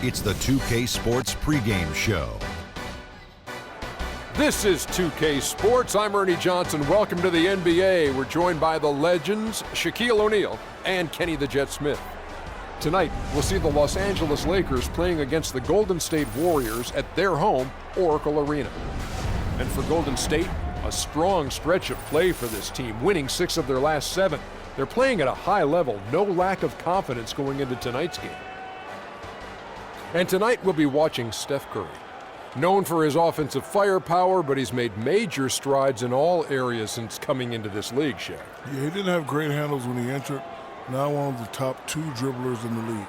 It's the 2K Sports pregame show. This is 2K Sports. I'm Ernie Johnson. Welcome to the NBA. We're joined by the legends, Shaquille O'Neal and Kenny the Jet Smith. Tonight, we'll see the Los Angeles Lakers playing against the Golden State Warriors at their home, Oracle Arena. And for Golden State, a strong stretch of play for this team, winning 6 of their last 7. They're playing at a high level, no lack of confidence going into tonight's game. And tonight, we'll be watching Steph Curry. Known for his offensive firepower, but he's made major strides in all areas since coming into this league, Shaq. Yeah, he didn't have great handles when he entered. Now one of the top 2 dribblers in the league.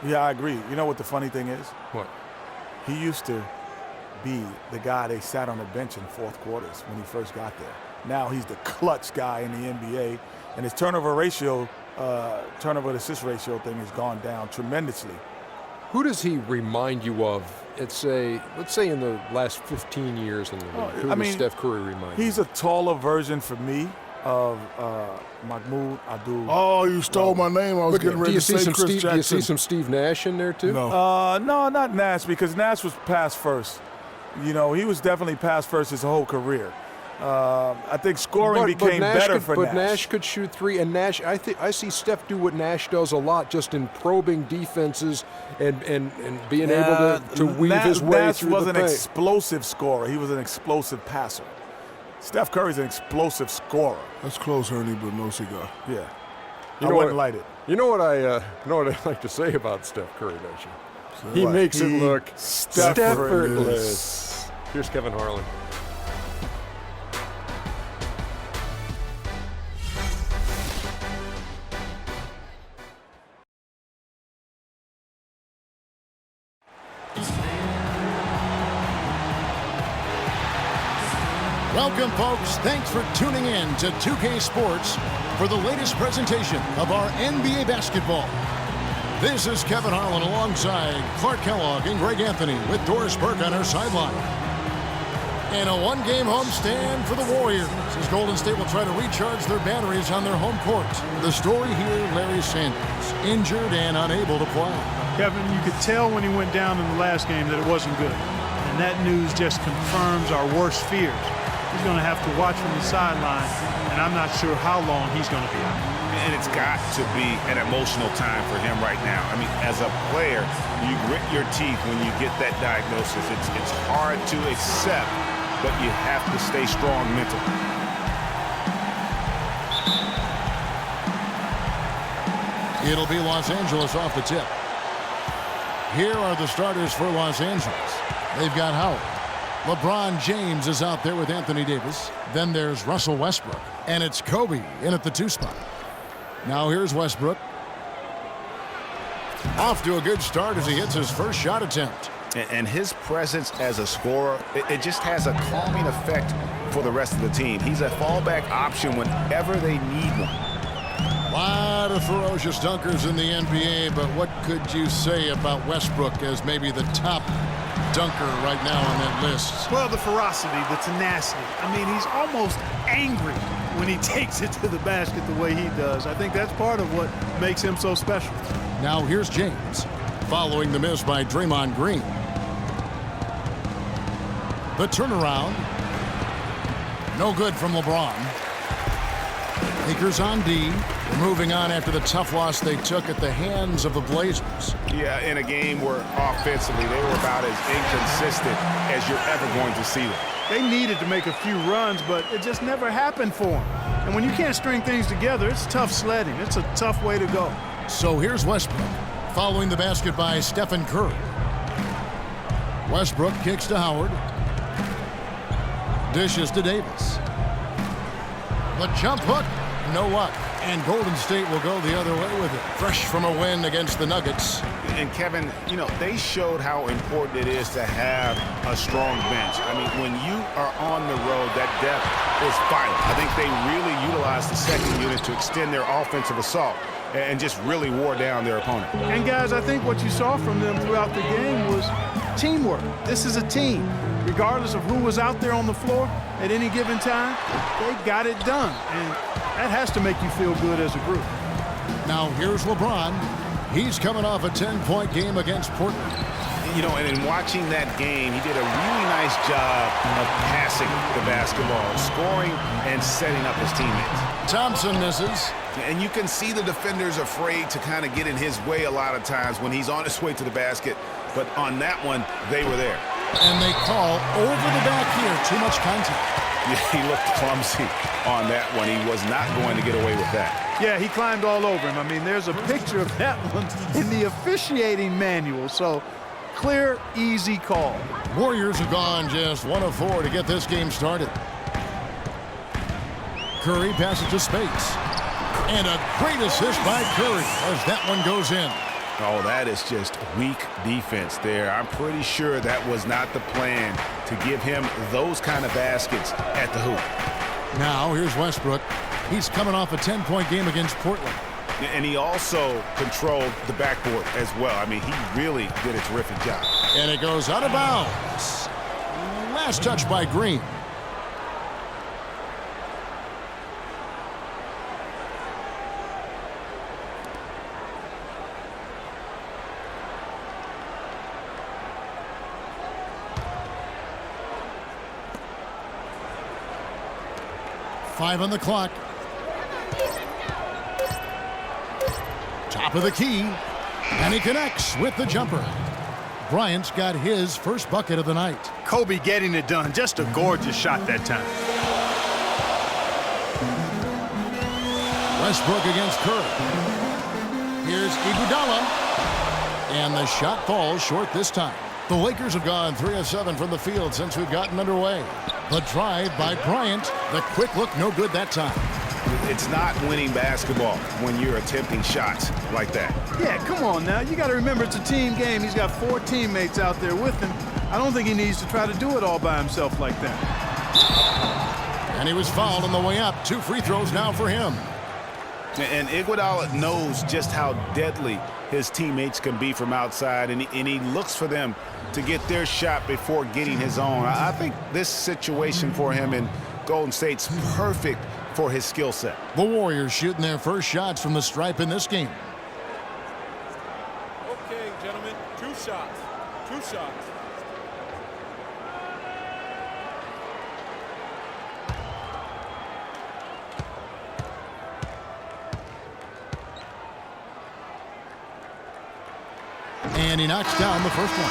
Yeah, I agree. You know what the funny thing is? What? He used to be the guy they sat on the bench in fourth quarters when he first got there. Now he's the clutch guy in the NBA, and his turnover to assist ratio thing has gone down tremendously. Who does he remind you of, let's say in the last 15 years in the league? Who does Steph Curry remind you? He's a taller version for me of Mahmoud Abdul. Oh, you stole my name. I was getting ready to say Chris Jackson. Do you see some Steve Nash in there, too? No. No, not Nash, because Nash was pass first. You know, he was definitely pass first his whole career. I think scoring became better for Nash. But Nash could shoot 3, and Nash, I see Steph do what Nash does a lot, just in probing defenses and being able to weave his way Nash through was the an paint. explosive scorer. He was an explosive passer. Steph Curry's an explosive scorer. That's close, Ernie, but no cigar. Yeah. You I know wouldn't what, light it. You know what I like to say about Steph Curry, don't you? He makes it look effortless. Here's Kevin Harlan. Welcome, folks. Thanks for tuning in to 2K Sports for the latest presentation of our NBA basketball. This is Kevin Harlan alongside Clark Kellogg and Greg Anthony with Doris Burke on our sideline. And a one-game homestand for the Warriors as Golden State will try to recharge their batteries on their home court. The story here, Larry Sanders, injured and unable to play. Kevin, you could tell when he went down in the last game that it wasn't good. And that news just confirms our worst fears. He's going to have to watch from the sideline, and I'm not sure how long he's going to be out. And it's got to be an emotional time for him right now. I mean, as a player, you grit your teeth when you get that diagnosis. It's hard to accept, but you have to stay strong mentally. It'll be Los Angeles off the tip. Here are the starters for Los Angeles. They've got Howard. LeBron James is out there with Anthony Davis. Then there's Russell Westbrook. And it's Kobe in at the 2 spot. Now here's Westbrook. Off to a good start as he hits his first shot attempt. And his presence as a scorer, it just has a calming effect for the rest of the team. He's a fallback option whenever they need one. A lot of ferocious dunkers in the NBA, but what could you say about Westbrook as maybe the top dunker right now on that list? Well, the ferocity, the tenacity. I mean, he's almost angry when he takes it to the basket the way he does. I think that's part of what makes him so special. Now here's James, following the miss by Draymond Green. The turnaround. No good from LeBron. Lakers on D. Moving on after the tough loss they took at the hands of the Blazers. Yeah, in a game where offensively they were about as inconsistent as you're ever going to see them. They needed to make a few runs, but it just never happened for them. And when you can't string things together, it's tough sledding. It's a tough way to go. So here's Westbrook, following the basket by Stephen Curry. Westbrook kicks to Howard. Dishes to Davis. The jump hook, no luck. And Golden State will go the other way with it. Fresh from a win against the Nuggets. And Kevin, you know, they showed how important it is to have a strong bench. I mean, when you are on the road, that depth is vital. I think they really utilized the second unit to extend their offensive assault and just really wore down their opponent. And guys, I think what you saw from them throughout the game was teamwork. This is a team. Regardless of who was out there on the floor at any given time, they got it done. And that has to make you feel good as a group. Now here's LeBron. He's coming off a 10-point game against Portland. You know, and in watching that game, he did a really nice job of passing the basketball, scoring and setting up his teammates. Thompson misses. And you can see the defenders afraid to kind of get in his way a lot of times when he's on his way to the basket. But on that one, they were there. And they call over the back here. Too much contact. Yeah, he looked clumsy on that one. He was not going to get away with that. Yeah, he climbed all over him. I mean, there's a picture of that one in the officiating manual. So, clear, easy call. Warriors have gone just 1 of 4 to get this game started. Curry passes to Spates. And a great assist by Curry as that one goes in. Oh, that is just weak defense there. I'm pretty sure that was not the plan to give him those kind of baskets at the hoop. Now here's Westbrook. He's coming off a 10-point game against Portland. And he also controlled the backboard as well. I mean, he really did a terrific job. And it goes out of bounds. Last touch by Green. Five on the clock. Top of the key. And he connects with the jumper. Bryant's got his first bucket of the night. Kobe getting it done. Just a gorgeous shot that time. Westbrook against Curry. Here's Iguodala. And the shot falls short this time. The Lakers have gone 3 of 7 from the field since we've gotten underway. The drive by Bryant. The quick look, no good that time. It's not winning basketball when you're attempting shots like that. Yeah, come on now. You got to remember it's a team game. He's got 4 teammates out there with him. I don't think he needs to try to do it all by himself like that. And he was fouled on the way up. 2 free throws now for him. And Iguodala knows just how deadly his teammates can be from outside, and he looks for them to get their shot before getting his own. I think this situation for him in Golden State's perfect for his skill set. The Warriors shooting their first shots from the stripe in this game. Okay, gentlemen, 2 shots. 2 shots. And he knocks down the first one.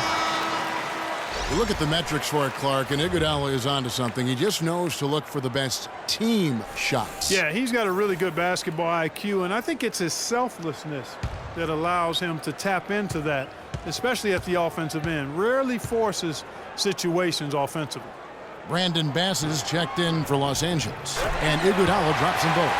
You look at the metrics for it, Clark, and Iguodala is onto something. He just knows to look for the best team shots. Yeah, he's got a really good basketball IQ, and I think it's his selflessness that allows him to tap into that, especially at the offensive end. Rarely forces situations offensively. Brandon Bass is checked in for Los Angeles, and Iguodala drops them both.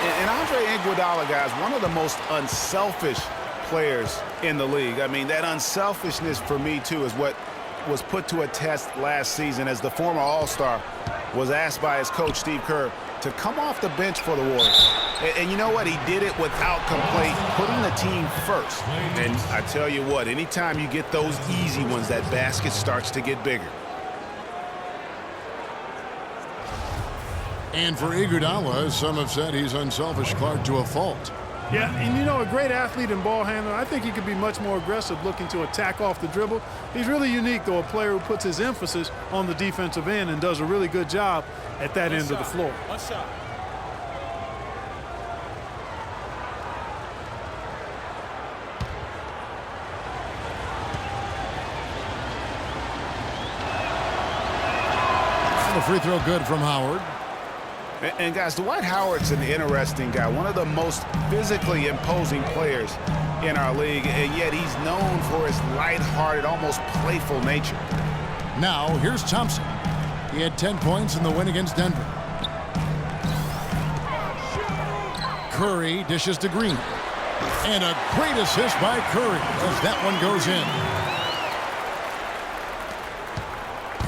And Andre Iguodala, guys, one of the most unselfish players in the league. I mean, that unselfishness for me, too, is what was put to a test last season as the former All-Star was asked by his coach, Steve Kerr, to come off the bench for the Warriors. And you know what? He did it without complaint, putting the team first. And I tell you what, anytime you get those easy ones, that basket starts to get bigger. And for Iguodala, some have said he's unselfish, Clark, to a fault. Yeah, and you know, a great athlete and ball handler, I think he could be much more aggressive looking to attack off the dribble. He's really unique, though, a player who puts his emphasis on the defensive end and does a really good job at that end of the floor. One shot. The free throw good from Howard. And guys, Dwight Howard's an interesting guy, one of the most physically imposing players in our league, and yet he's known for his lighthearted, almost playful nature. Now, here's Thompson. He had 10 points in the win against Denver. Curry dishes to Green. And a great assist by Curry as that one goes in.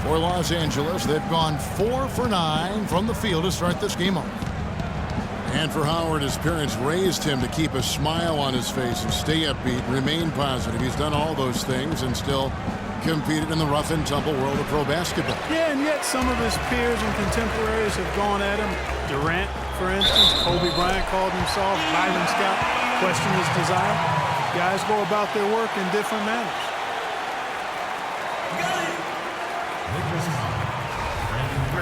For Los Angeles, they've gone 4 for 9 from the field to start this game off. And for Howard, his parents raised him to keep a smile on his face and stay upbeat, remain positive. He's done all those things and still competed in the rough and tumble world of pro basketball. Yeah, and yet some of his peers and contemporaries have gone at him. Durant, for instance, Kobe Bryant called him soft, Byron Scott. question is desire. Guys go about their work in different manners.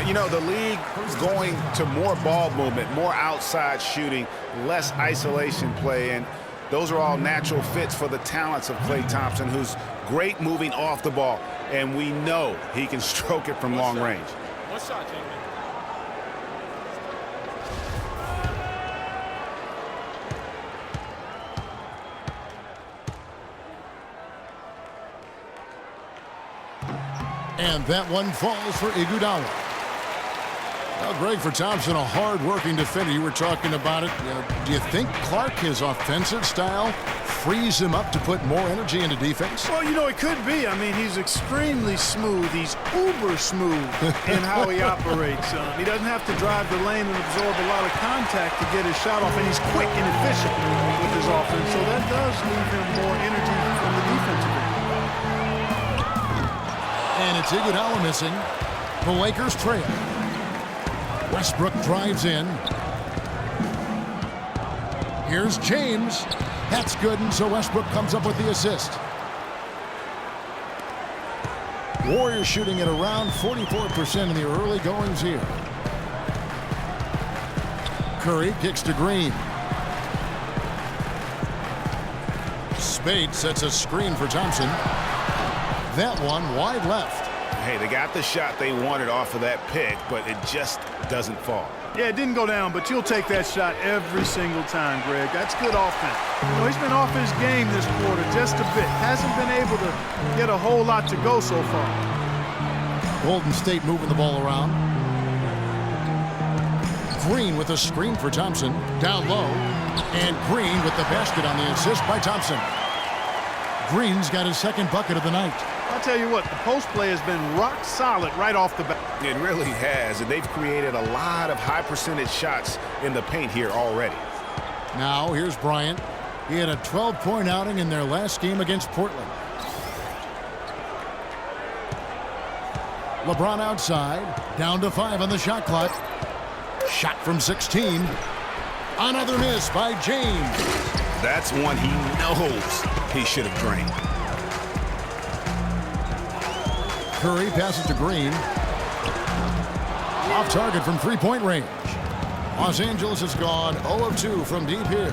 You know, the league is going to more ball movement, more outside shooting, less isolation play, and those are all natural fits for the talents of Klay Thompson, who's great moving off the ball, and we know he can stroke it from long range. One shot, gentlemen. And that one falls for Iguodala. Well, Greg, for Thompson, a hard-working defender. You were talking about it. Do you think Clark, his offensive style, frees him up to put more energy into defense? Well, you know, it could be. I mean, he's extremely smooth. He's uber smooth in how he operates. He doesn't have to drive the lane and absorb a lot of contact to get his shot off, and he's quick and efficient with his offense. So that does leave him more energy from the defensive end. And it's Iguodala missing. The Lakers trail. Westbrook drives in. Here's James. That's good, and so Westbrook comes up with the assist. Warriors shooting at around 44% in the early goings here. Curry kicks to Green. Spade sets a screen for Thompson. That one wide left. Hey, they got the shot they wanted off of that pick, but it just doesn't fall. Yeah, it didn't go down, but you'll take that shot every single time, Greg. That's good offense. You know, he's been off his game this quarter just a bit. Hasn't been able to get a whole lot to go so far. Golden State moving the ball around. Green with a screen for Thompson. Down low. And Green with the basket on the assist by Thompson. Green's got his second bucket of the night. I'll tell you what, the post play has been rock solid right off the bat. It really has, and they've created a lot of high percentage shots in the paint here already. Now here's Bryant. He had a 12-point outing in their last game against Portland. LeBron outside, down to 5 on the shot clock. Shot from 16. Another miss by James. That's one he knows he should have drained. Curry passes to Green. Off target from three-point range. Los Angeles has gone 0 of 2 from deep here.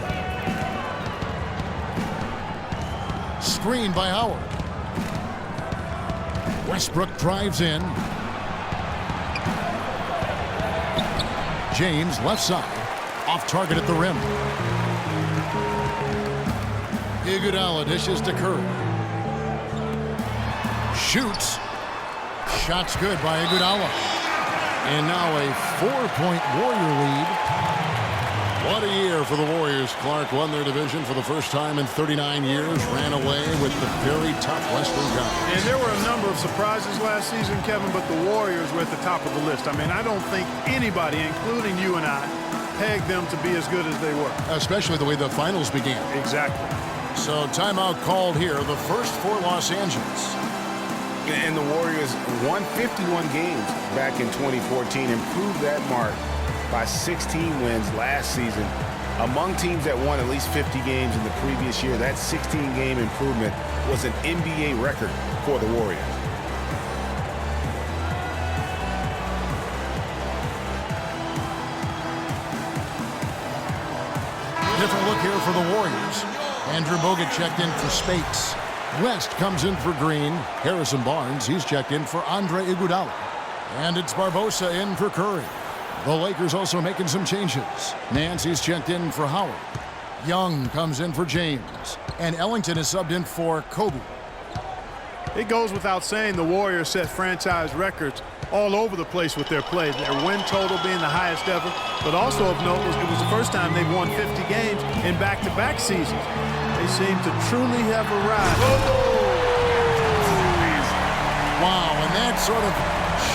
Screen by Howard. Westbrook drives in. James left side. Off target at the rim. Iguodala dishes to Curry. Shoots. Shot's good by Iguodala. And now a 4-point Warrior lead. What a year for the Warriors. Clark won their division for the first time in 39 years. Ran away with the very tough Western Conference. And there were a number of surprises last season, Kevin, but the Warriors were at the top of the list. I mean, I don't think anybody, including you and I, pegged them to be as good as they were. Especially the way the finals began. Exactly. So timeout called here. The first for Los Angeles. And the Warriors won 51 games back in 2014, improved that mark by 16 wins last season. Among teams that won at least 50 games in the previous year, that 16-game improvement was an NBA record for the Warriors. Different look here for the Warriors. Andrew Bogut checked in for Spates. West comes in for Green. Harrison Barnes, he's checked in for Andre Iguodala. And it's Barbosa in for Curry. The Lakers also making some changes. Nancy's checked in for Howard. Young comes in for James. And Ellington is subbed in for Kobe. It goes without saying the Warriors set franchise records all over the place with their play. Their win total being the highest ever. But also of note, it was the first time they've won 50 games in back-to-back seasons. They seem to truly have arrived. Wow, and that sort of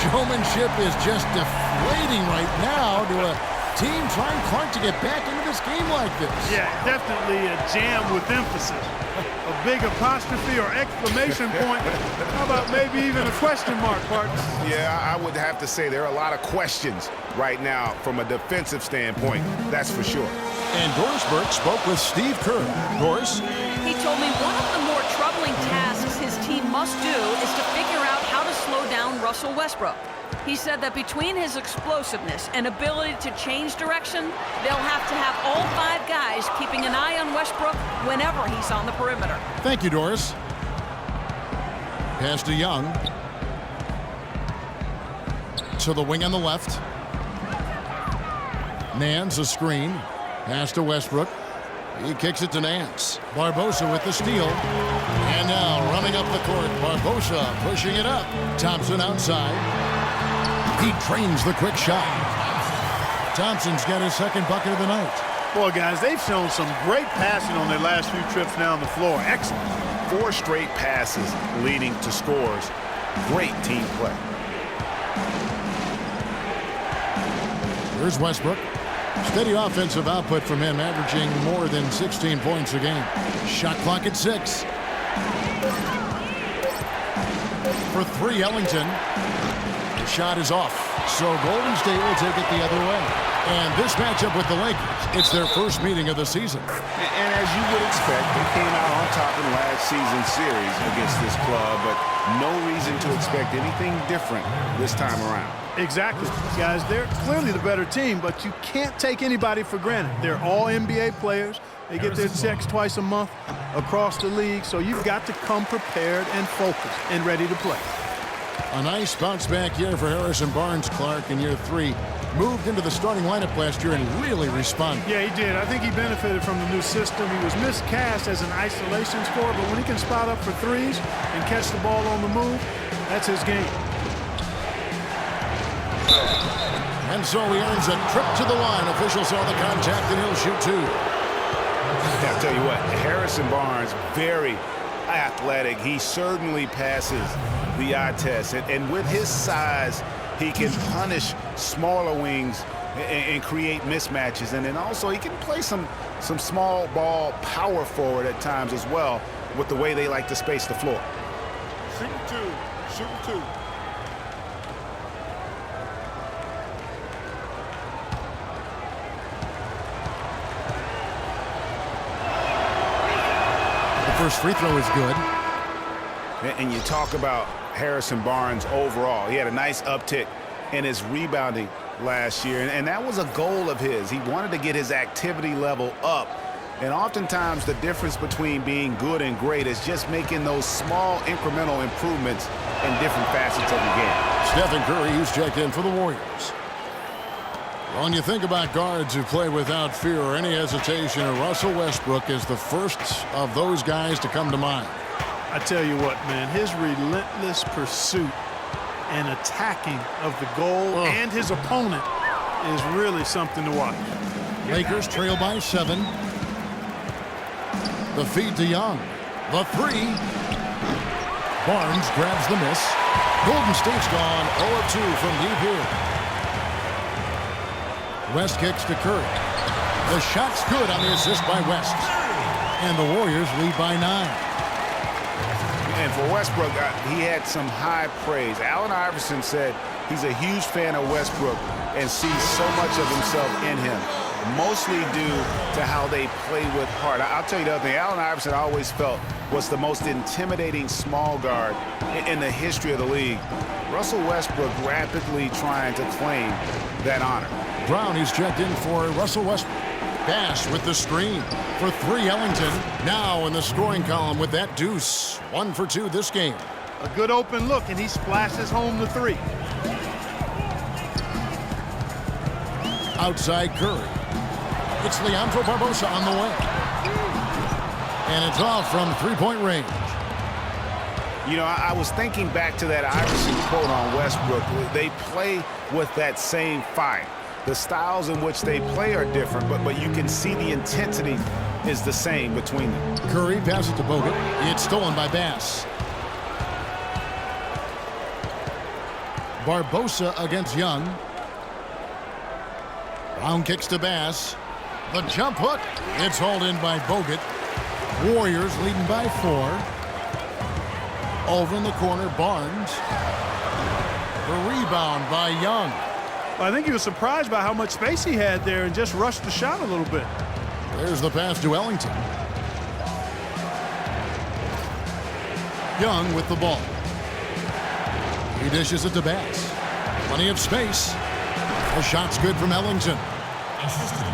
showmanship is just deflating right now to a team trying Clark to get back into this game like this. Yeah, definitely a jam with emphasis. A big apostrophe or exclamation point. How about maybe even a question mark, partner? Yeah, I would have to say there are a lot of questions right now from a defensive standpoint. That's for sure. And Doris Burke spoke with Steve Curry. Doris? He told me one of the more troubling tasks his team must do is to figure out how to slow down Russell Westbrook. He said that between his explosiveness and ability to change direction, they'll have to have all 5 guys keeping an eye on Westbrook whenever he's on the perimeter. Thank you, Doris. Pass to Young. To the wing on the left. Nance a screen. Pass to Westbrook. He kicks it to Nance. Barbosa with the steal. And now running up the court. Barbosa pushing it up. Thompson outside. He drains the quick shot. Thompson's got his second bucket of the night. Boy, guys, they've shown some great passing on their last few trips down the floor. Excellent. 4 straight passes leading to scores. Great team play. Here's Westbrook. Steady offensive output from him, averaging more than 16 points a game. Shot clock at 6. For 3, Ellington. The shot is off. So Golden State will take it the other way. And this matchup with the Lakers, it's their first meeting of the season. And as you would expect, they came out on top in last season's series against this club, but no reason to expect anything different this time around. Exactly. Guys, they're clearly the better team, but you can't take anybody for granted. They're all NBA players. They get their checks twice a month across the league, so you've got to come prepared and focused and ready to play. A nice bounce back year for Harrison Barnes, Clark, in year 3. Moved into the starting lineup last year and really responded. Yeah, he did. I think he benefited from the new system. He was miscast as an isolation scorer, but when he can spot up for threes and catch the ball on the move, that's his game. And so he earns a trip to the line. Officials saw the contact, and he'll shoot 2. I'll tell you what, Harrison Barnes, very athletic. He certainly passes the eye test. And with his size, he can punish smaller wings and create mismatches. And then also he can play some small ball power forward at times as well with the way they like to space the floor. Shoot 2. First free throw is good. And you talk about Harrison Barnes overall. He had a nice uptick in his rebounding last year, and that was a goal of his. He wanted to get his activity level up. And oftentimes the difference between being good and great is just making those small incremental improvements in different facets of the game. Steph Curry, who's checked in for the Warriors. When you think about guards who play without fear or any hesitation, Russell Westbrook is the first of those guys to come to mind. I tell you what, man, his relentless pursuit and attacking of the goal and his opponent is really something to watch. Lakers trail by 7. The feed to Young. The 3. Barnes grabs the miss. Golden State's gone 0-2 from deep here. West kicks to Curry. The shot's good on the assist by West. And the Warriors lead by 9. And for Westbrook, he had some high praise. Allen Iverson said he's a huge fan of Westbrook and sees so much of himself in him, mostly due to how they play with heart. I'll tell you the other thing, Allen Iverson I always felt was the most intimidating small guard in the history of the league. Russell Westbrook rapidly trying to claim that honor. Brown, he's checked in for Russell Westbrook. Pass with the screen for 3, Ellington. Now in the scoring column with that deuce. 1 for 2 this game. A good open look, and he splashes home the 3. Outside Curry. It's Leandro Barbosa on the way. And it's off from 3-point range. You know, I was thinking back to that Iverson quote on Westbrook. They play with that same fire. The styles in which they play are different, but you can see the intensity is the same between them. Curry passes to Bogut. It's stolen by Bass. Barbosa against Young. Brown kicks to Bass. The jump hook. It's hauled in by Bogut. Warriors leading by 4. Over in the corner, Barnes. The rebound by Young. Well, I think he was surprised by how much space he had there and just rushed the shot a little bit. There's the pass to Ellington. Young with the ball. He dishes it to Bass. Plenty of space. The shot's good from Ellington.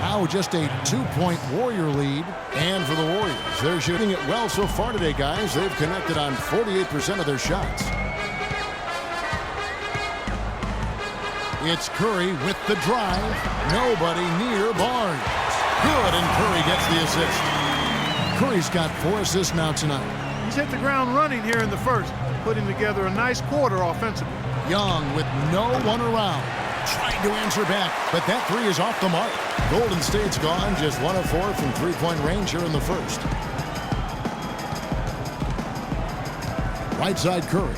Now just a 2-point Warrior lead. And for the Warriors, they're shooting it well so far today, guys. They've connected on 48% of their shots. It's Curry with the drive. Nobody near Barnes. Good, and Curry gets the assist. Curry's got 4 assists now tonight. He's hit the ground running here in the first, putting together a nice quarter offensively. Young with no one around. Trying to answer back, but that 3 is off the mark. Golden State's gone just 1 of 4 from 3-point range here in the first. Right side Curry.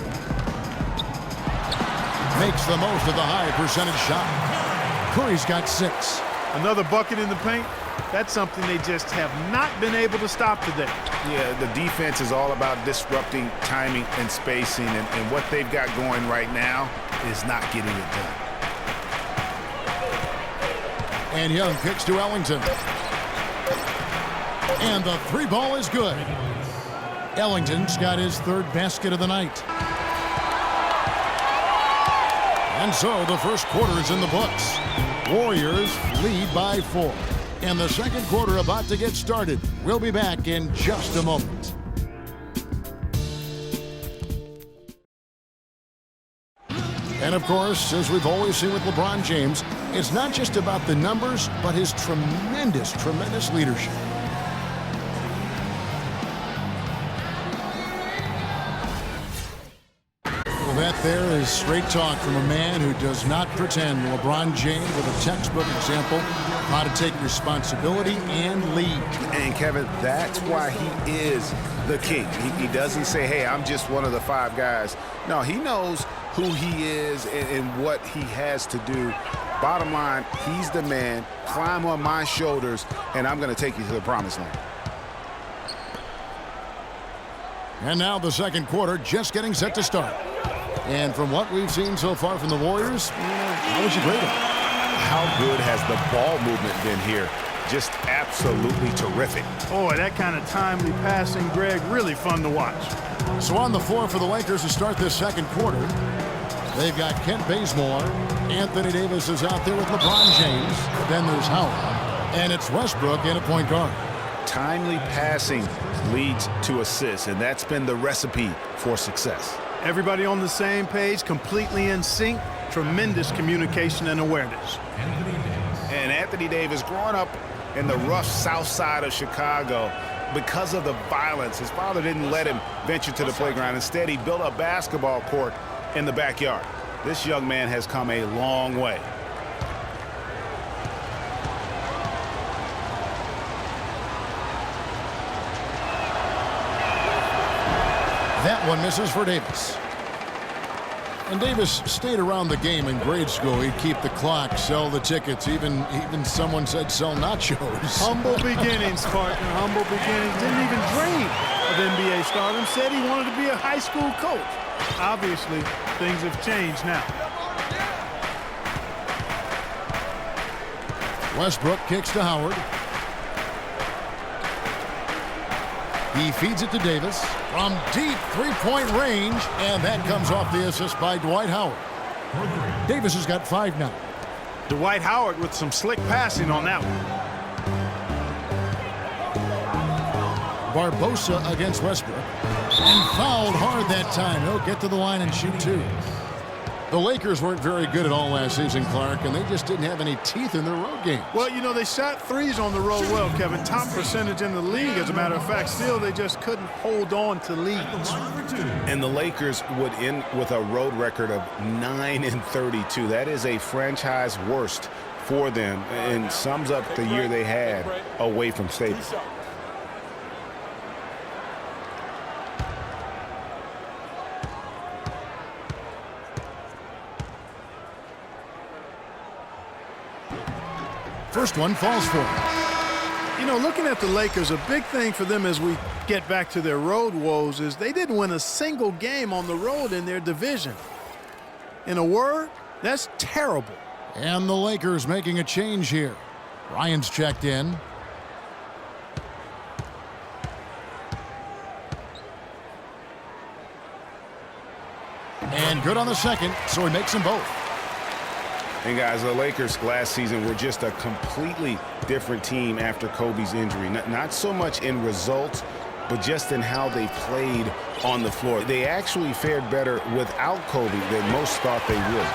Makes the most of the high percentage shot. Curry's got 6. Another bucket in the paint. That's something they just have not been able to stop today. Yeah, the defense is all about disrupting timing and spacing, and what they've got going right now is not getting it done. And Young kicks to Ellington. And the 3 ball is good. Ellington's got his 3rd basket of the night. And so the first quarter is in the books. Warriors lead by 4. And the second quarter about to get started. We'll be back in just a moment. And of course, as we've always seen with LeBron James, it's not just about the numbers, but his tremendous, tremendous leadership. Well, that there is straight talk from a man who does not pretend. LeBron James with a textbook example of how to take responsibility and lead. And Kevin, that's why he is the king. He doesn't say, hey, I'm just one of the 5 guys. No, he knows who he is and what he has to do. Bottom line, he's the man. Climb on my shoulders, and I'm going to take you to the promised land. And now the second quarter just getting set to start. And from what we've seen so far from the Warriors, how would you grade them? How good has the ball movement been here? Just absolutely terrific. Boy, that kind of timely passing, Greg, really fun to watch. So on the floor for the Lakers to start this second quarter, they've got Kent Bazemore. Anthony Davis is out there with LeBron James. Then there's Howard. And it's Westbrook in a point guard. Timely passing leads to assists, and that's been the recipe for success. Everybody on the same page, completely in sync, tremendous communication and awareness. And Anthony Davis, growing up in the rough south side of Chicago, because of the violence, his father didn't let him venture to the playground. Instead, he built a basketball court in the backyard. This young man has come a long way. That one misses for Davis. And Davis stayed around the game in grade school. He'd keep the clock, sell the tickets, even someone said sell nachos. Humble beginnings, partner, humble beginnings. Didn't even dream of NBA stardom. Said he wanted to be a high school coach. Obviously, things have changed now. Westbrook kicks to Howard. He feeds it to Davis from deep three-point range, and that comes off the assist by Dwight Howard. Davis has got 5 now. Dwight Howard with some slick passing on that one. Barbosa against Westbrook, and fouled hard that time. He'll get to the line and shoot 2. The Lakers weren't very good at all last season, Clark, and they just didn't have any teeth in their road games. Well, you know, they shot threes on the road well, Kevin. Top percentage in the league, as a matter of fact. Still, they just couldn't hold on to leads. And the Lakers would end with a road record of 9-32. That is a franchise worst for them and sums up the year they had away from Staples. First one falls for him. You know, looking at the Lakers, a big thing for them as we get back to their road woes is they didn't win a single game on the road in their division. In a word, that's terrible. And the Lakers making a change here. Ryan's checked in. And good on the second, so he makes them both. And guys, the Lakers last season were just a completely different team after Kobe's injury. Not so much in results, but just in how they played on the floor. They actually fared better without Kobe than most thought they would.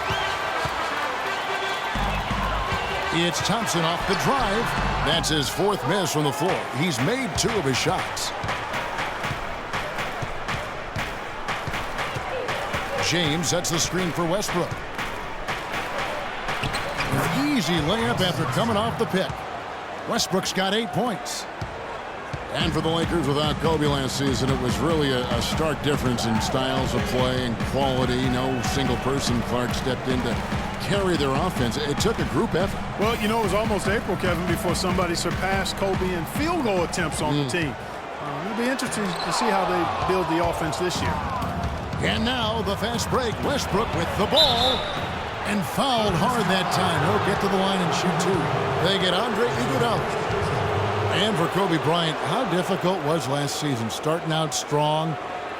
It's Thompson off the drive. That's his fourth miss from the floor. He's made 2 of his shots. James sets the screen for Westbrook. An easy layup after coming off the pick. Westbrook's got 8 points. And for the Lakers without Kobe last season, it was really a stark difference in styles of play and quality. No single person, Clark, stepped in to carry their offense. It took a group effort. Well, you know, it was almost April, Kevin, before somebody surpassed Kobe in field goal attempts on the team. It'll be interesting to see how they build the offense this year. And now the fast break. Westbrook with the ball. And fouled hard that time. He'll get to the line and shoot 2. They get Andre Iguodala. And for Kobe Bryant, how difficult was last season? Starting out strong,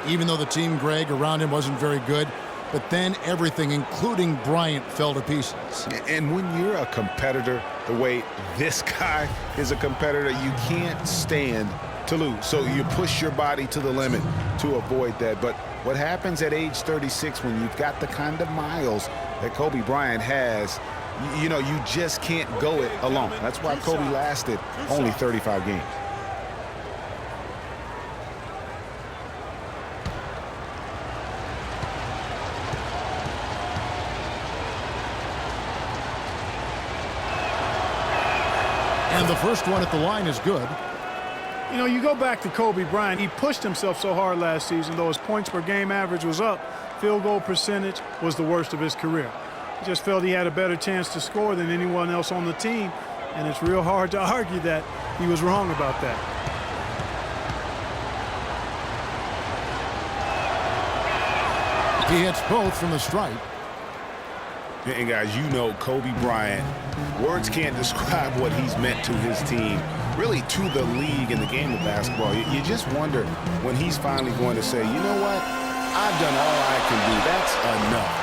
even though the team, Greg, around him wasn't very good. But then everything, including Bryant, fell to pieces. And when you're a competitor, the way this guy is a competitor, you can't stand to lose. So you push your body to the limit to avoid that. But what happens at age 36 when you've got the kind of miles that Kobe Bryant has, you know, you just can't go it alone. That's why Kobe lasted only 35 games. And the first one at the line is good. You know, you go back to Kobe Bryant. He pushed himself so hard last season, though his points per game average was up. Field goal percentage was the worst of his career. He just felt he had a better chance to score than anyone else on the team, and it's real hard to argue that he was wrong about that. He hits both from the stripe. And guys, you know Kobe Bryant, words can't describe what he's meant to his team, really to the league and the game of basketball. You just wonder when he's finally going to say, you know what, I've done all I can do. That's enough.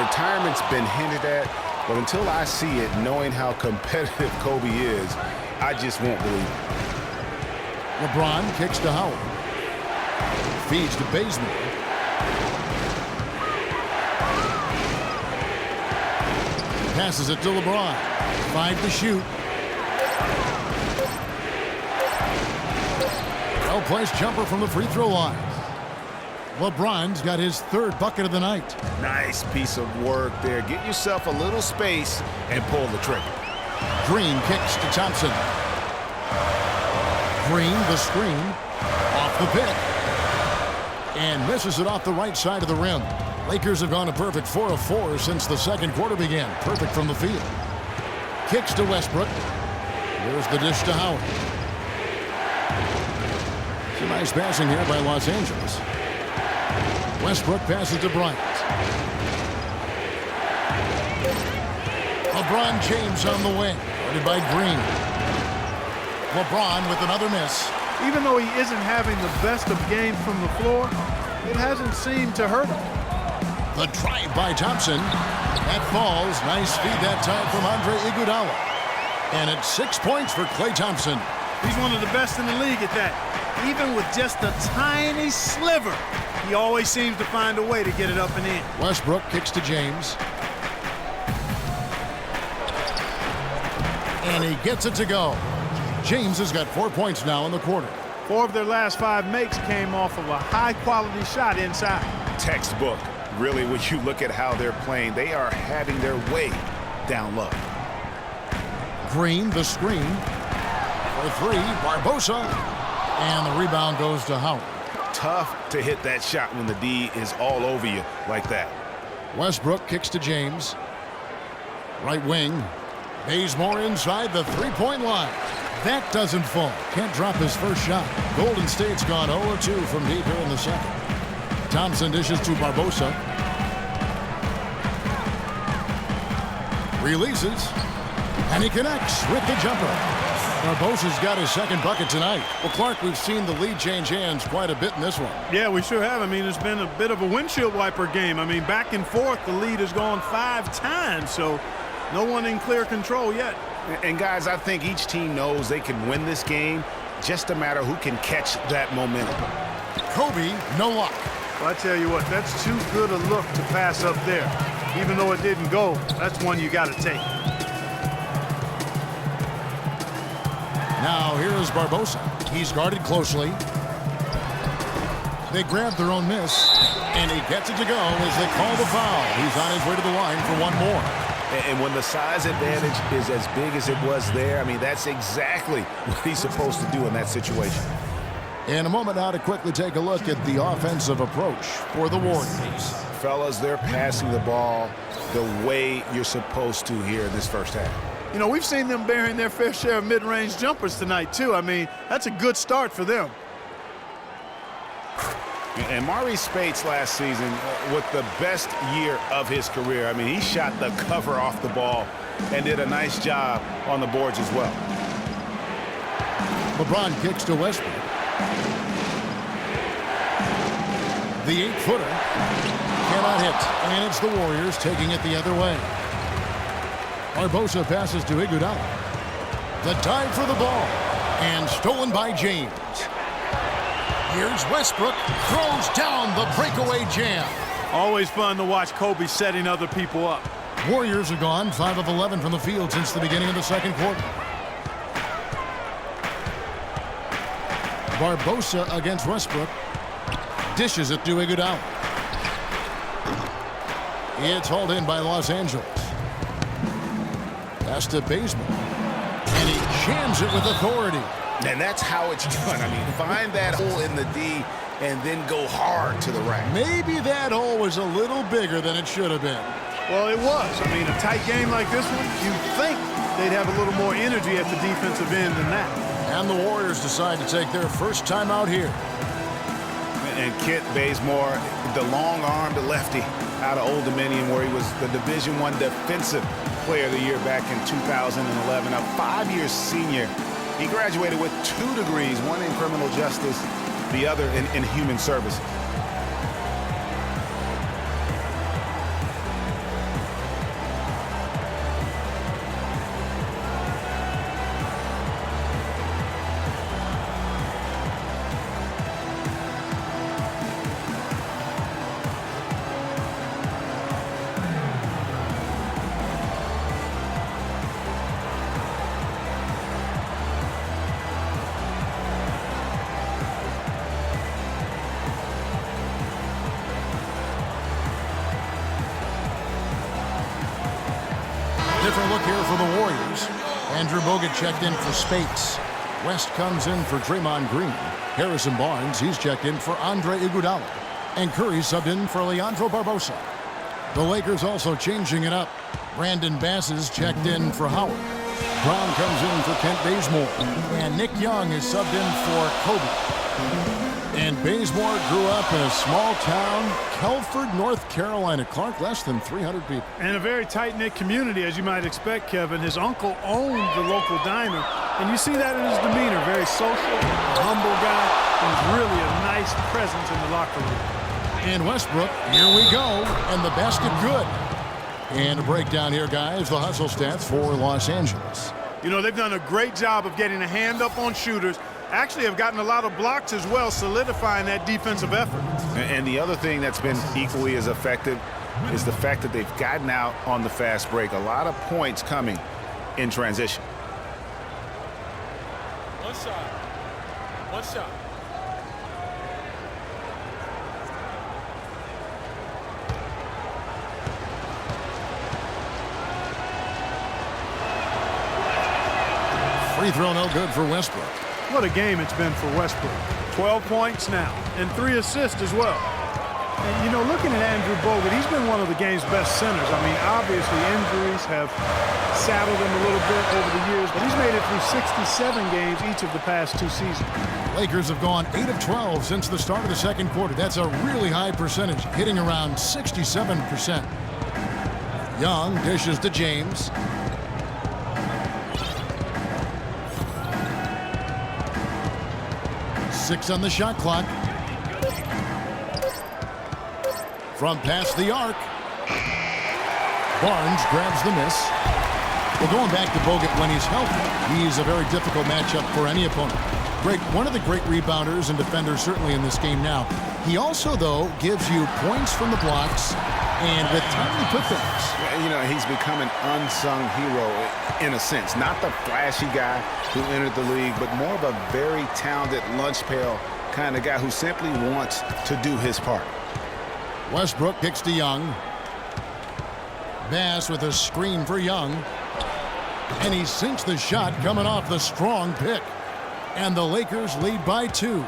Retirement's been hinted at, but until I see it, knowing how competitive Kobe is, I just won't believe it. LeBron kicks to Howard. Feeds to Bazemore. Passes it to LeBron. 5 to shoot. Well-placed jumper from the free throw line. LeBron's got his 3rd bucket of the night. Nice piece of work there. Get yourself a little space and pull the trigger. Green kicks to Thompson. Green, the screen, off the pick. And misses it off the right side of the rim. Lakers have gone a perfect 4 of 4 since the second quarter began. Perfect from the field. Kicks to Westbrook. There's the dish to Howard. It's a nice passing here by Los Angeles. Westbrook passes to Bryant. LeBron James on the wing. Guarded by Green. LeBron with another miss. Even though he isn't having the best of games from the floor, it hasn't seemed to hurt him. The drive by Thompson. That falls. Nice feed that time from Andre Iguodala. And it's 6 points for Klay Thompson. He's one of the best in the league at that. Even with just a tiny sliver, he always seems to find a way to get it up and in. Westbrook kicks to James. And he gets it to go. James has got 4 points now in the quarter. 4 of their last 5 makes came off of a high-quality shot inside. Textbook. Really, when you look at how they're playing, they are having their way down low. Green, the screen. For 3, Barbosa. And the rebound goes to Howard. Tough to hit that shot when the D is all over you like that. Westbrook kicks to James. Right wing. Bazemore inside the 3-point line. That doesn't fall. Can't drop his first shot. Golden State's gone 0-2 from deep here in the second. Thompson dishes to Barbosa. Releases. And he connects with the jumper. Barbosa's got his second bucket tonight. Well, Clark, we've seen the lead change hands quite a bit in this one. Yeah, we sure have. I mean, it's been a bit of a windshield wiper game. I mean, back and forth, the lead has gone 5 times, so no one in clear control yet. And, guys, I think each team knows they can win this game. Just a matter who can catch that momentum. Kobe, no luck. Well, I tell you what, that's too good a look to pass up there. Even though it didn't go, that's one you got to take. Now here is Barbosa. He's guarded closely. They grab their own miss, and he gets it to go as they call the foul. He's on his way to the line for one more. And when the size advantage is as big as it was there, I mean, that's exactly what he's supposed to do in that situation. In a moment now to quickly take a look at the offensive approach for the Warriors. Fellas, they're passing the ball the way you're supposed to here in this first half. You know, we've seen them bearing their fair share of mid-range jumpers tonight, too. I mean, that's a good start for them. And Maurice Spates last season with the best year of his career. I mean, he shot the cover off the ball and did a nice job on the boards as well. LeBron kicks to Westbrook. The 8-footer cannot hit, and it's the Warriors taking it the other way. Barbosa passes to Iguodala. The dive for the ball, and stolen by James. Here's Westbrook, throws down the breakaway jam. Always fun to watch Kobe setting other people up. Warriors are gone 5 of 11 from the field since the beginning of the second quarter. Barbosa against Westbrook. Dishes it to Iguodala. It's hauled in by Los Angeles. Pass to Bazemore. And he jams it with authority. And that's how it's done. I mean, find that hole in the D and then go hard to the rack. Maybe that hole was a little bigger than it should have been. Well, it was. I mean, a tight game like this one, you'd think they'd have a little more energy at the defensive end than that. And the Warriors decide to take their first time out here. And Kent Bazemore, the long-armed lefty out of Old Dominion, where he was the Division I Defensive Player of the Year back in 2011, a 5-year senior. He graduated with 2 degrees, one in criminal justice, the other in human service. Different look here for the Warriors. Andrew Bogut checked in for Spates. West comes in for Draymond Green. Harrison Barnes, he's checked in for Andre Iguodala. And Curry subbed in for Leandro Barbosa. The Lakers also changing it up. Brandon Bass is checked in for Howard. Brown comes in for Kent Bazemore. And Nick Young is subbed in for Kobe. And Bazemore grew up in a small town, Kelford, North Carolina. Clark, less than 300 people. And a very tight-knit community, as you might expect, Kevin. His uncle owned the local diner, and you see that in his demeanor. Very social, humble guy, and really a nice presence in the locker room. And Westbrook, here we go, and the basket good. And a breakdown here, guys, the hustle stats for Los Angeles. You know, they've done a great job of getting a hand up on shooters. Actually have gotten a lot of blocks as well, solidifying that defensive effort. And the other thing that's been equally as effective is the fact that they've gotten out on the fast break. A lot of points coming in transition. One shot. One shot. Free throw no good for Westbrook. What a game it's been for Westbrook. 12 points now, and 3 assists as well. And, you know, looking at Andrew Bogut, he's been one of the game's best centers. I mean, obviously injuries have saddled him a little bit over the years, but he's made it through 67 games each of the past 2 seasons. Lakers have gone 8 of 12 since the start of the second quarter. That's a really high percentage, hitting around 67%. Young dishes to James. Six on the shot clock. From past the arc. Barnes grabs the miss. Well, going back to Bogut when he's healthy, he's a very difficult matchup for any opponent. One of the great rebounders and defenders certainly in this game now. He also, though, gives you points from the blocks and with timely putbacks. You know, he's become an unsung hero in a sense. Not the flashy guy who entered the league, but more of a very talented lunch pail kind of guy who simply wants to do his part. Westbrook kicks to Young. Bass with a screen for Young. And he sinks the shot coming off the strong pick. And the Lakers lead by 2.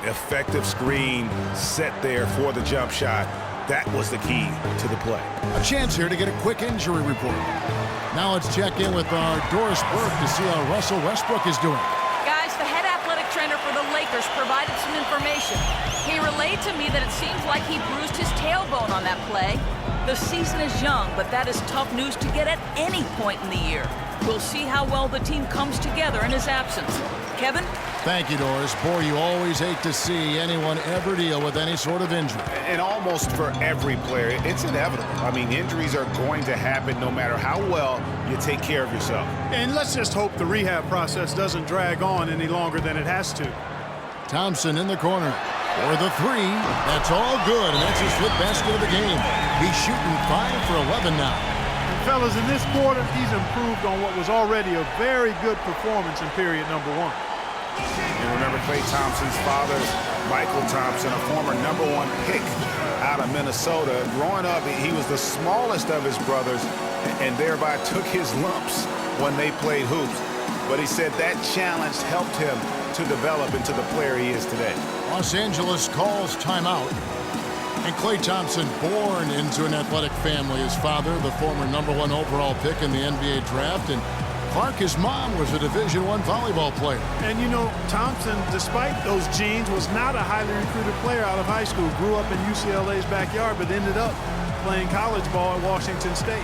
Effective screen set there for the jump shot. That was the key to the play. A chance here to get a quick injury report. Now let's check in with our Doris Burke to see how Russell Westbrook is doing. Guys, the head athletic trainer for the Lakers provided some information. He relayed to me that it seems like he bruised his tailbone on that play. The season is young, but that is tough news to get at any point in the year. We'll see how well the team comes together in his absence. Kevin? Thank you, Doris. Boy, you always hate to see anyone ever deal with any sort of injury. And almost for every player, it's inevitable. I mean, injuries are going to happen no matter how well you take care of yourself. And let's just hope the rehab process doesn't drag on any longer than it has to. Thompson in the corner for the 3. That's all good, and that's his 5th basket of the game. He's shooting 5 for 11 now. And fellas, in this quarter, he's improved on what was already a very good performance in period number 1. You remember Klay Thompson's father, Michael Thompson, a former #1 pick out of Minnesota. Growing up, he was the smallest of his brothers and thereby took his lumps when they played hoops. But he said that challenge helped him to develop into the player he is today. Los Angeles calls timeout. And Klay Thompson, born into an athletic family. His father, the former #1 overall pick in the NBA draft. And Clark, his mom, was a Division I volleyball player. And, you know, Thompson, despite those genes, was not a highly recruited player out of high school. Grew up in UCLA's backyard, but ended up playing college ball at Washington State.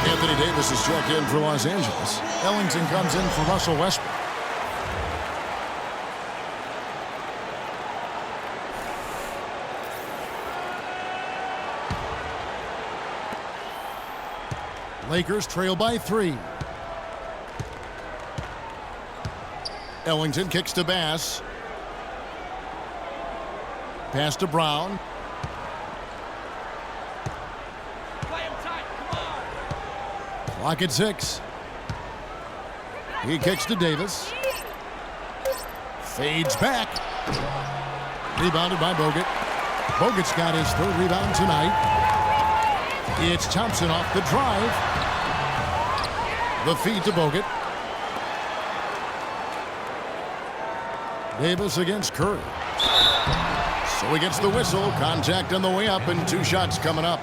Anthony Davis is checked in for Los Angeles. Ellington comes in for Russell Westbrook. Lakers trail by 3. Ellington kicks to Bass. Pass to Brown. Clock at 6. He kicks to Davis. Fades back. Rebounded by Bogut. Bogut's got his 3rd rebound tonight. It's Thompson off the drive. The feed to Bogut. Davis against Curry. So he gets the whistle. Contact on the way up and 2 shots coming up.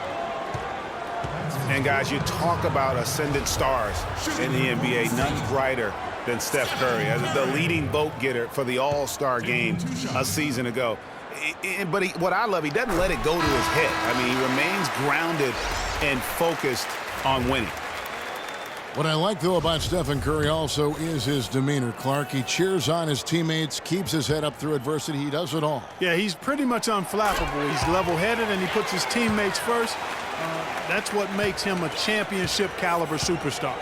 And guys, you talk about ascendant stars in the NBA, none brighter than Steph Curry, the leading vote getter for the All-Star game a season ago. But what I love, he doesn't let it go to his head. I mean, he remains grounded and focused on winning. What I like, though, about Stephen Curry also is his demeanor, Clark. He cheers on his teammates, keeps his head up through adversity. He does it all. Yeah, he's pretty much unflappable. He's level-headed, and he puts his teammates first. That's what makes him a championship-caliber superstar.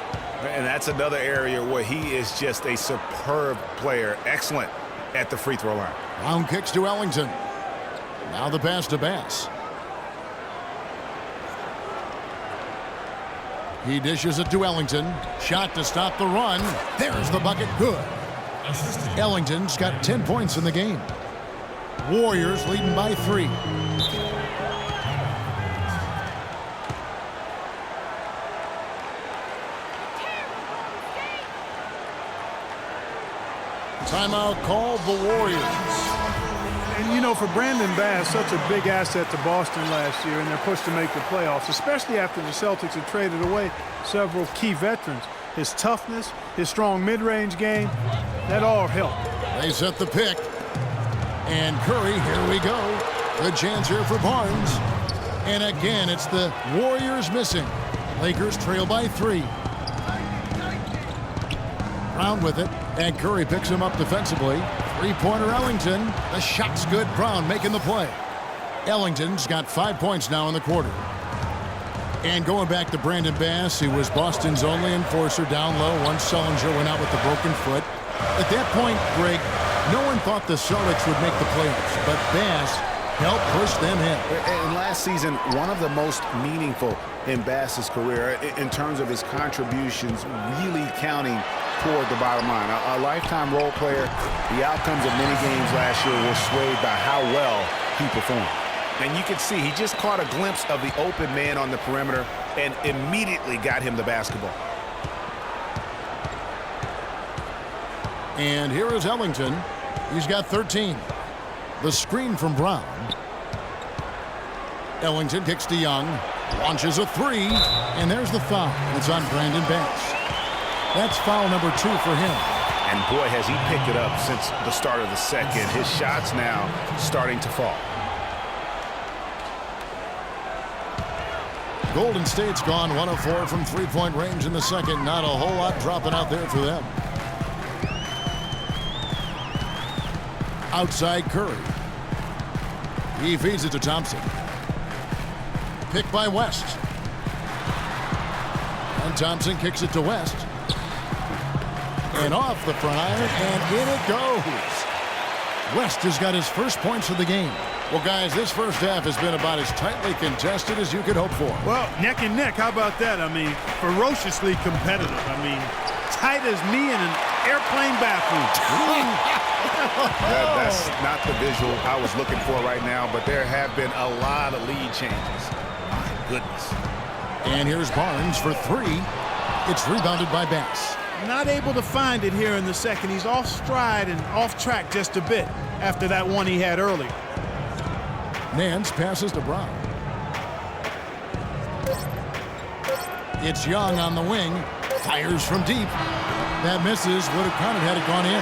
And that's another area where he is just a superb player, excellent at the free throw line. Brown kicks to Ellington. Now the pass to Bass. He dishes it to Ellington. Shot to stop the run. There's the bucket. Good. Ellington's got 10 points in the game. Warriors leading by 3. Timeout called the Warriors. And, you know, for Brandon Bass, such a big asset to Boston last year, and they're pushed to make the playoffs, especially after the Celtics had traded away several key veterans. His toughness, his strong mid-range game, that all helped. They set the pick. And Curry, here we go. Good chance here for Barnes. And again, it's the Warriors missing. Lakers trail by 3. Brown with it, and Curry picks him up defensively. Three-pointer Ellington. The shot's good. Brown making the play. Ellington's got 5 points now in the quarter. And going back to Brandon Bass, he was Boston's only enforcer down low once Sullinger went out with the broken foot. At that point, Greg, no one thought the Celtics would make the playoffs, but Bass helped push them in. And last season, one of the most meaningful in Bass's career in terms of his contributions really counting toward the bottom line. A lifetime role player, the outcomes of many games last year were swayed by how well he performed. And you can see he just caught a glimpse of the open man on the perimeter and immediately got him the basketball. And here is Ellington. He's got 13. The screen from Brown. Ellington kicks to Young. Launches a 3. And there's the foul. It's on Brandon Bass. That's foul number 2 for him. And boy, has he picked it up since the start of the second. His shots now starting to fall. Golden State's gone 1 of 4 from three-point range in the second. Not a whole lot dropping out there for them. Outside Curry. He feeds it to Thompson. Picked by West. And Thompson kicks it to West. And off the front iron, and in it goes. West has got his first points of the game. Well, guys, this first half has been about as tightly contested as you could hope for. Well, neck and neck, how about that? I mean, ferociously competitive. I mean, tight as me in an airplane bathroom. That's not the visual I was looking for right now, but there have been a lot of lead changes. My goodness. And here's Barnes for 3. It's rebounded by Bass. Not able to find it here in the second. He's off stride and off track just a bit after that one he had earlier. Nance passes to Brown. It's Young on the wing. Fires from deep. That misses. Would have counted had it gone in.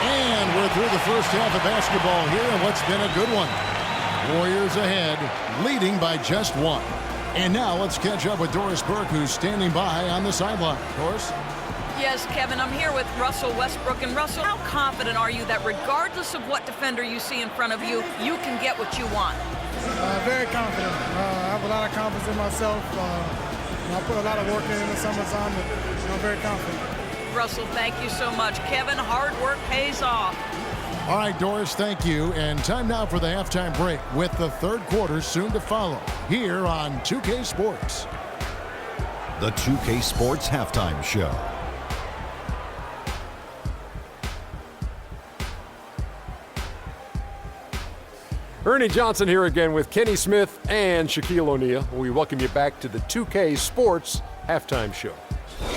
And we're through the first half of basketball here in what's been a good one. Warriors ahead, leading by just 1. And now let's catch up with Doris Burke, who's standing by on the sideline. Doris? Yes, Kevin, I'm here with Russell Westbrook. And Russell, how confident are you that regardless of what defender you see in front of you, you can get what you want? Very confident. I have a lot of confidence in myself. I put a lot of work in the summertime, and I'm very confident. Russell, thank you so much. Kevin, hard work pays off. All right, Doris, thank you. And time now for the halftime break with the third quarter soon to follow here on 2K Sports. The 2K Sports Halftime Show. Ernie Johnson here again with Kenny Smith and Shaquille O'Neal. We welcome you back to the 2K Sports Halftime Show.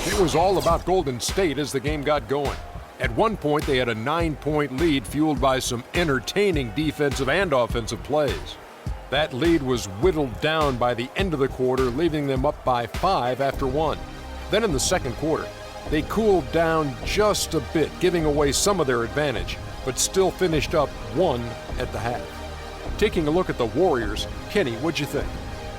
It was all about Golden State as the game got going. At one point, they had a 9-point lead fueled by some entertaining defensive and offensive plays. That lead was whittled down by the end of the quarter, leaving them up by 5 after 1. Then in the second quarter, they cooled down just a bit, giving away some of their advantage, but still finished up 1 at the half. Taking a look at the Warriors, Kenny, what'd you think?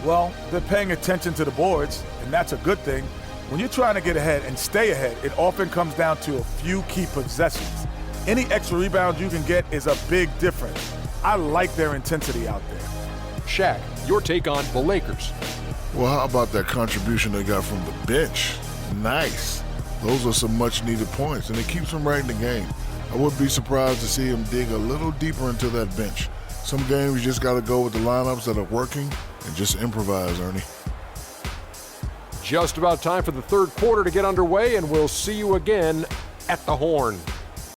Well, they're paying attention to the boards, and that's a good thing. When you're trying to get ahead and stay ahead, it often comes down to a few key possessions. Any extra rebound you can get is a big difference. I like their intensity out there. Shaq, your take on the Lakers. Well, how about that contribution they got from the bench? Nice. Those are some much-needed points, and it keeps them right in the game. I wouldn't be surprised to see him dig a little deeper into that bench. Some games you just got to go with the lineups that are working and just improvise, Ernie. Just about time for the third quarter to get underway, and we'll see you again at the Horn.